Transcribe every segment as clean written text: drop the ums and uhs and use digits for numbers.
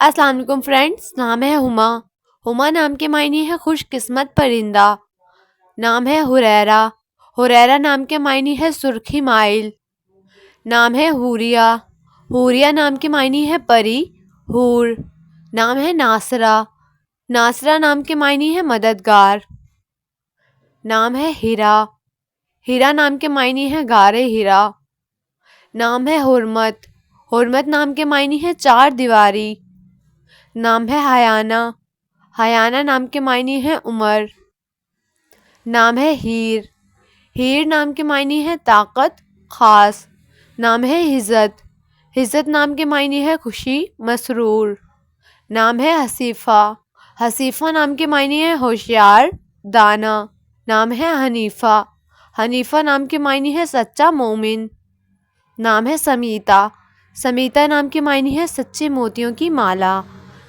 السلام علیکم فرینڈس، نام ہے ہما۔ ہما نام کے معنی ہے خوش قسمت پرندہ۔ نام ہے ہریرا۔ ہریرا نام کے معنی ہے سرخی مائل۔ نام ہے حوریہ۔ حوریہ نام کے معنی ہے پری، حور۔ نام ہے ناصرہ۔ ناصرہ نام کے معنی ہے مددگار۔ نام ہے ہیرا۔ ہیرا نام کے معنی ہے غار ہیرا۔ نام ہے حرمت۔ حرمت نام کے معنی ہے چار دیواری۔ نام ہے حیانہ۔ حیانہ نام کے معنی ہے عمر۔ نام ہے ہیر۔ ہیر نام کے معنی ہے طاقت، خاص۔ نام ہے ہزت۔ ہزت نام کے معنی ہے خوشی، مسرور۔ نام ہے حصیفہ۔ حصیفہ نام کے معنی ہے ہوشیار، دانا۔ نام ہے حنیفہ۔ حنیفہ نام کے معنی ہے سچا مومن۔ نام ہے سمیتا۔ سمیتا نام کے معنی ہے سچے موتیوں کی مالا۔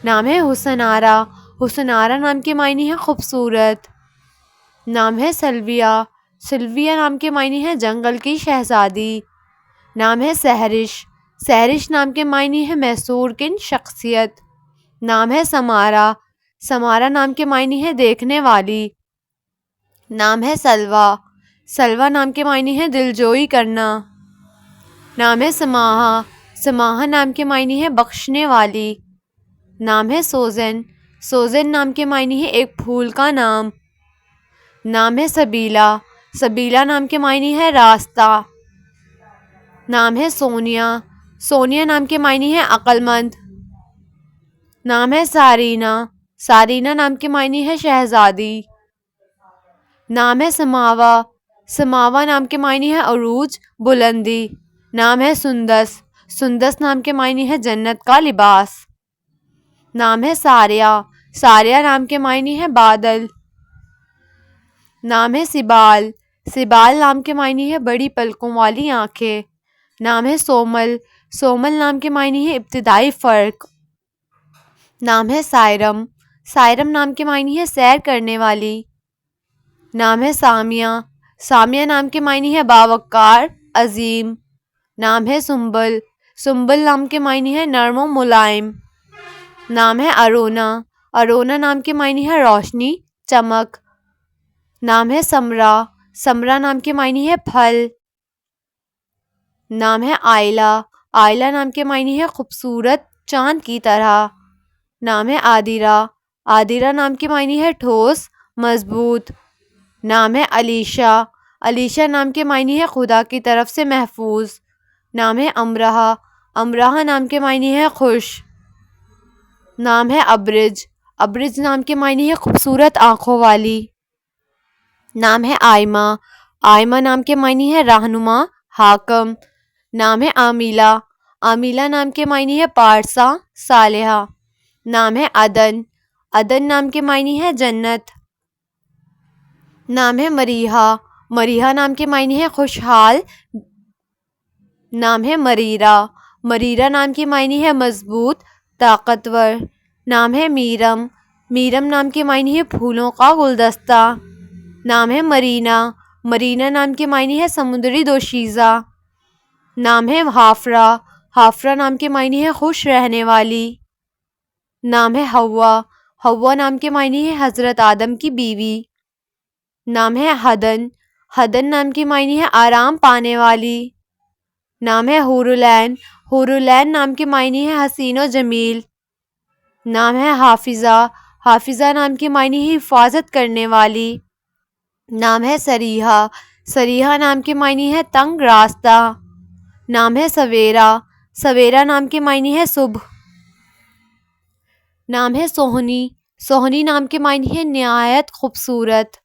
نام ہے حسن آرا۔ حسن آرا نام کے معنی ہے خوبصورت۔ نام ہے سلویہ۔ سلویہ نام کے معنی ہے جنگل کی شہزادی۔ نام ہے سحرش۔ سحرش نام کے معنی ہے محصور کن شخصیت۔ نام ہے سمارا۔ سمارا نام کے معنی ہے دیکھنے والی۔ نام ہے سلویٰ۔ سلویٰ نام کے معنی ہے دلجوئی کرنا۔ نام ہے سماحہ۔ سماحہ نام کے معنی ہے بخشنے والی۔ نام ہے سوزن۔ سوزن نام کے معنی ہے ایک پھول کا نام۔ نام ہے سبیلا۔ سبیلا نام کے معنی ہے راستہ۔ نام ہے سونیا۔ سونیا نام کے معنی ہے عقل مند۔ نام ہے سارینا۔ سارینا نام کے معنی ہے شہزادی۔ نام ہے سماوا۔ سماوا نام کے معنی ہے عروج، بلندی۔ نام ہے سندس۔ سندس نام کے معنی ہے جنت کا لباس۔ نام ہے ساریہ۔ ساریہ نام کے معنی ہے بادل۔ نام ہے سبال۔ سبال نام کے معنی ہے بڑی پلکوں والی آنکھیں۔ نام ہے سومل۔ سومل نام کے معنی ہے ابتدائی فرق۔ نام ہے سائرم۔ سائرم نام کے معنی ہے سیر کرنے والی۔ نام ہے سامیہ۔ سامیہ نام کے معنی ہے باوقار، عظیم۔ نام ہے سنبل۔ سنبل نام کے معنی ہے نرم و ملائم۔ نام ہے ارونا۔ ارونا نام کے معنی ہے روشنی، چمک۔ نام ہے سمرا۔ سمرا نام کے معنی ہے پھل۔ نام ہے آئلہ۔ آئلہ نام کے معنی ہے خوبصورت، چاند کی طرح۔ نام ہے عادرہ۔ عادرہ نام کے معنی ہے ٹھوس، مضبوط۔ نام ہے علیشہ۔ علیشہ نام کے معنی ہے خدا کی طرف سے محفوظ۔ نام ہے امرہا۔ امرہا نام کے معنی ہے خوش۔ نام ہے ابرج۔ ابرج نام کے معنی ہے خوبصورت آنکھوں والی۔ نام ہے آئمہ۔ آئمہ نام کے معنی ہے رہنما، حاکم۔ نام ہے عامیلہ۔ عامیلہ نام کے معنی ہے پارسا، صالحہ۔ نام ہے عدن۔ عدن نام کے معنی ہے جنت۔ نام ہے مریحہ۔ مریحہ نام کے معنی ہے خوشحال۔ نام ہے مریرہ۔ مریرہ نام کے معنی ہے مضبوط، طاقتور۔ نام ہے میرم۔ میرم نام کے معنی ہے پھولوں کا گلدستہ۔ نام ہے مرینا۔ مرینا نام کے معنی ہے سمندری دوشیزہ۔ نام ہے حافرہ۔ حافرہ نام کے معنی ہے خوش رہنے والی۔ نام ہے حوا۔ حوا نام کے معنی ہے حضرت آدم کی بیوی۔ نام ہے حدن۔ حدن نام کے معنی ہے آرام پانے والی۔ نام ہے حور العین۔ حور العین نام کے معنی ہے حسین و جمیل۔ نام ہے حافظہ۔ حافظہ نام کے معنی ہے حفاظت کرنے والی۔ نام ہے سریحہ۔ سریحہ نام کے معنی ہے تنگ راستہ۔ نام ہے سویرا۔ سویرا نام کے معنی ہے صبح۔ نام ہے سوہنی۔ سوہنی نام کے معنی ہے نہایت خوبصورت۔